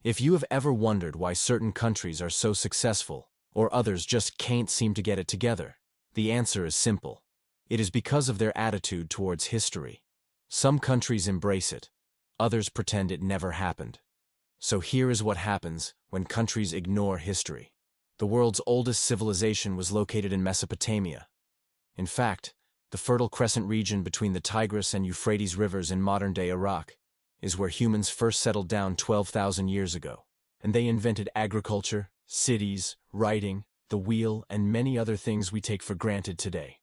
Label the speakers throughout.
Speaker 1: If you have ever wondered why certain countries are so successful, or others just can't seem to get it together, the answer is simple. It is because of their attitude towards history. Some countries embrace it, others pretend it never happened. So here is what happens when countries ignore history. The world's oldest civilization was located in Mesopotamia. In fact, the Fertile Crescent region between the Tigris and Euphrates rivers in modern-day Iraq is where humans first settled down 12,000 years ago, and they invented agriculture, cities, writing, the wheel, and many other things we take for granted today.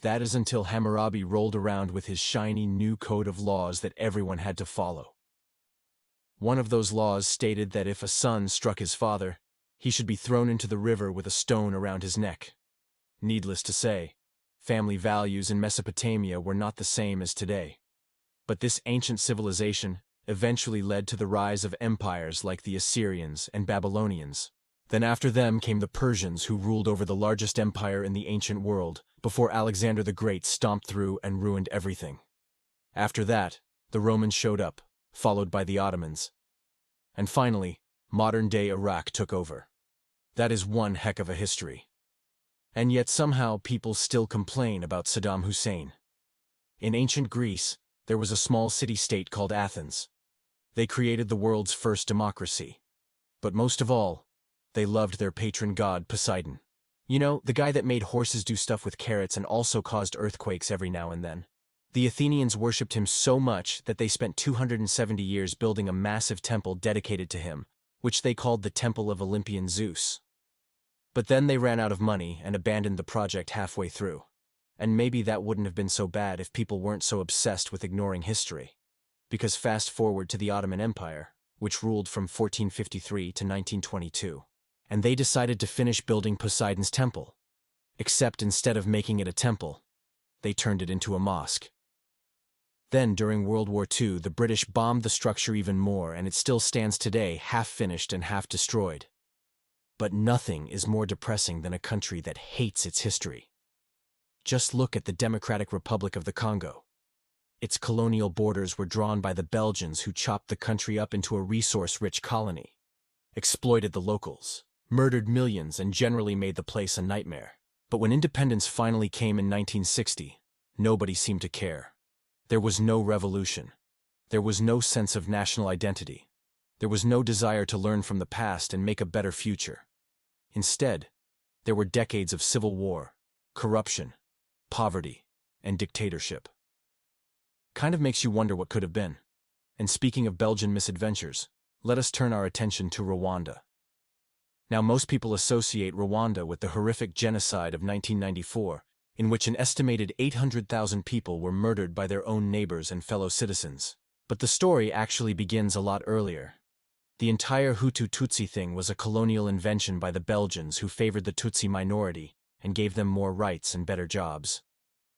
Speaker 1: That is until Hammurabi rolled around with his shiny new code of laws that everyone had to follow. One of those laws stated that if a son struck his father, he should be thrown into the river with a stone around his neck. Needless to say, family values in Mesopotamia were not the same as today. But this ancient civilization eventually led to the rise of empires like the Assyrians and Babylonians. Then after them came the Persians, who ruled over the largest empire in the ancient world before Alexander the Great stomped through and ruined everything. After that, the Romans showed up, followed by the Ottomans. And finally, modern-day Iraq took over. That is one heck of a history. And yet somehow people still complain about Saddam Hussein. In ancient Greece, there was a small city-state called Athens. They created the world's first democracy. But most of all, they loved their patron god Poseidon. You know, the guy that made horses do stuff with carrots and also caused earthquakes every now and then. The Athenians worshipped him so much that they spent 270 years building a massive temple dedicated to him, which they called the Temple of Olympian Zeus. But then they ran out of money and abandoned the project halfway through. And maybe that wouldn't have been so bad if people weren't so obsessed with ignoring history. Because fast forward to the Ottoman Empire, which ruled from 1453 to 1922, and they decided to finish building Poseidon's temple. Except instead of making it a temple, they turned it into a mosque. Then, during World War II, the British bombed the structure even more, and it still stands today, half finished and half destroyed. But nothing is more depressing than a country that hates its history. Just look at the Democratic Republic of the Congo. Its colonial borders were drawn by the Belgians, who chopped the country up into a resource-rich colony, exploited the locals, murdered millions, and generally made the place a nightmare. But when independence finally came in 1960, nobody seemed to care. There was no revolution. There was no sense of national identity. There was no desire to learn from the past and make a better future. Instead, there were decades of civil war, corruption, poverty, and dictatorship. Kind of makes you wonder what could have been. And speaking of Belgian misadventures, let us turn our attention to Rwanda. Now, most people associate Rwanda with the horrific genocide of 1994, in which an estimated 800,000 people were murdered by their own neighbors and fellow citizens. But the story actually begins a lot earlier. The entire Hutu-Tutsi thing was a colonial invention by the Belgians, who favored the Tutsi minority and gave them more rights and better jobs.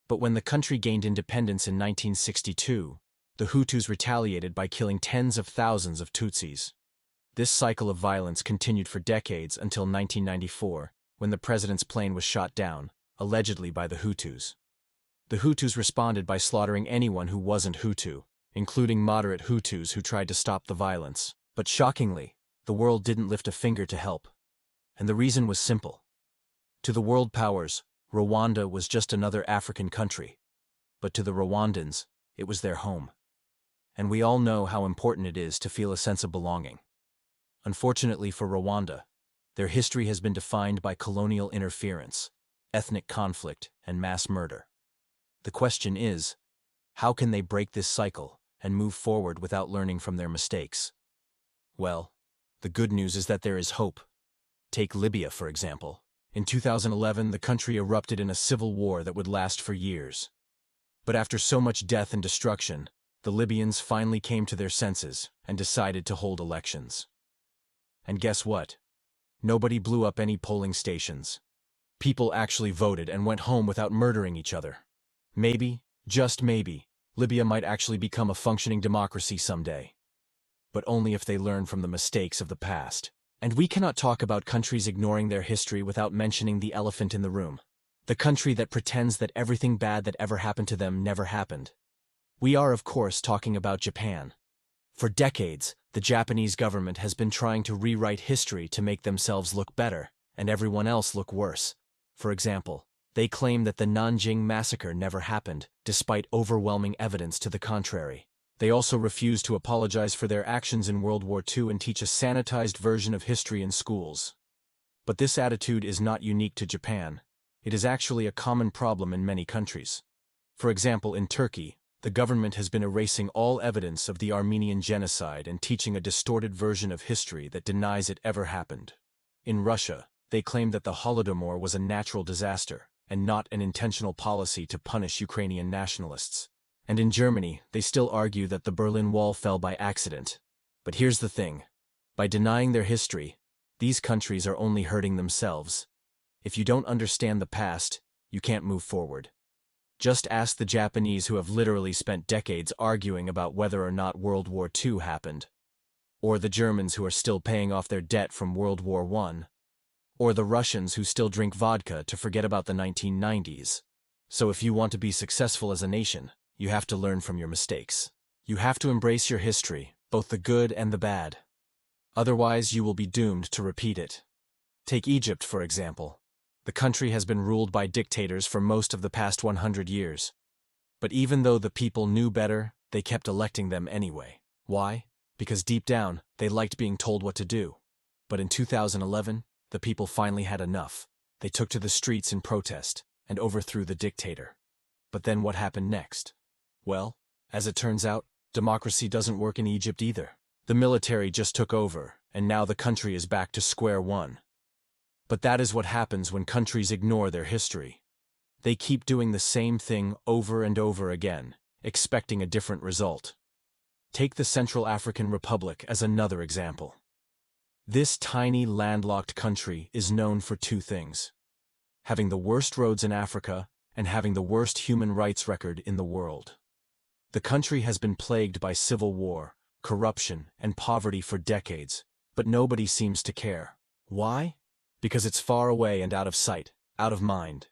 Speaker 1: But when the country gained independence in 1962, the Hutus retaliated by killing tens of thousands of Tutsis. This cycle of violence continued for decades until 1994, when the president's plane was shot down, allegedly by the Hutus. The Hutus responded by slaughtering anyone who wasn't Hutu, including moderate Hutus who tried to stop the violence. But shockingly, the world didn't lift a finger to help. And the reason was simple. To the world powers, Rwanda was just another African country. But to the Rwandans, it was their home. And we all know how important it is to feel a sense of belonging. Unfortunately for Rwanda, their history has been defined by colonial interference, ethnic conflict, and mass murder. The question is, how can they break this cycle and move forward without learning from their mistakes? Well, the good news is that there is hope. Take Libya, for example. In 2011, the country erupted in a civil war that would last for years. But after so much death and destruction, the Libyans finally came to their senses and decided to hold elections. And guess what? Nobody blew up any polling stations. People actually voted and went home without murdering each other. Maybe, just maybe, Libya might actually become a functioning democracy someday. But only if they learn from the mistakes of the past. And we cannot talk about countries ignoring their history without mentioning the elephant in the room. The country that pretends that everything bad that ever happened to them never happened. We are, of course, talking about Japan. For decades, The Japanese government has been trying to rewrite history to make themselves look better, and everyone else look worse. For example, they claim that the Nanjing massacre never happened, despite overwhelming evidence to the contrary. They also refuse to apologize for their actions in World War II and teach a sanitized version of history in schools. But this attitude is not unique to Japan. It is actually a common problem in many countries. For example, in Turkey, the government has been erasing all evidence of the Armenian genocide and teaching a distorted version of history that denies it ever happened. In Russia, they claim that the Holodomor was a natural disaster and not an intentional policy to punish Ukrainian nationalists. And in Germany, they still argue that the Berlin Wall fell by accident. But here's the thing. By denying their history, these countries are only hurting themselves. If you don't understand the past, you can't move forward. Just ask the Japanese, who have literally spent decades arguing about whether or not World War II happened. Or the Germans, who are still paying off their debt from World War I. Or the Russians, who still drink vodka to forget about the 1990s. So if you want to be successful as a nation, you have to learn from your mistakes. You have to embrace your history, both the good and the bad. Otherwise, you will be doomed to repeat it. Take Egypt, for example. The country has been ruled by dictators for most of the past 100 years. But even though the people knew better, they kept electing them anyway. Why? Because deep down, they liked being told what to do. But in 2011, the people finally had enough. They took to the streets in protest and overthrew the dictator. But then what happened next? Well, as it turns out, democracy doesn't work in Egypt either. The military just took over, and now the country is back to square one. But that is what happens when countries ignore their history. They keep doing the same thing over and over again, expecting a different result. Take the Central African Republic as another example. This tiny landlocked country is known for two things: having the worst roads in Africa and having the worst human rights record in the world. The country has been plagued by civil war, corruption, and poverty for decades, but nobody seems to care. Why? Because it's far away and out of sight, out of mind.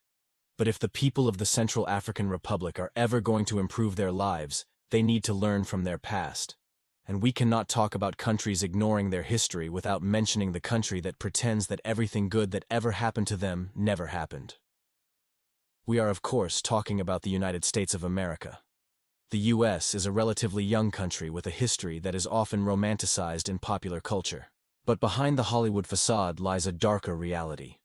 Speaker 1: But if the people of the Central African Republic are ever going to improve their lives, they need to learn from their past. And we cannot talk about countries ignoring their history without mentioning the country that pretends that everything good that ever happened to them never happened. We are, of course, talking about the United States of America. The U.S. is a relatively young country with a history that is often romanticized in popular culture. But behind the Hollywood facade lies a darker reality.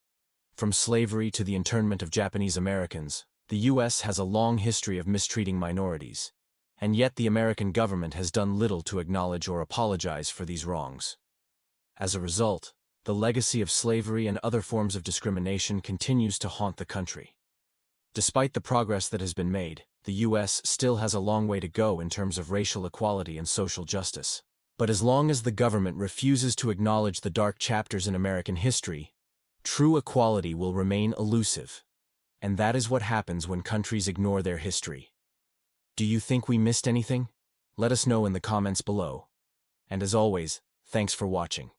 Speaker 1: From slavery to the internment of Japanese Americans, the U.S. has a long history of mistreating minorities. And yet the American government has done little to acknowledge or apologize for these wrongs. As a result, the legacy of slavery and other forms of discrimination continues to haunt the country. Despite the progress that has been made, the U.S. still has a long way to go in terms of racial equality and social justice. But as long as the government refuses to acknowledge the dark chapters in American history, true equality will remain elusive. And that is what happens when countries ignore their history. Do you think we missed anything? Let us know in the comments below. And as always, thanks for watching.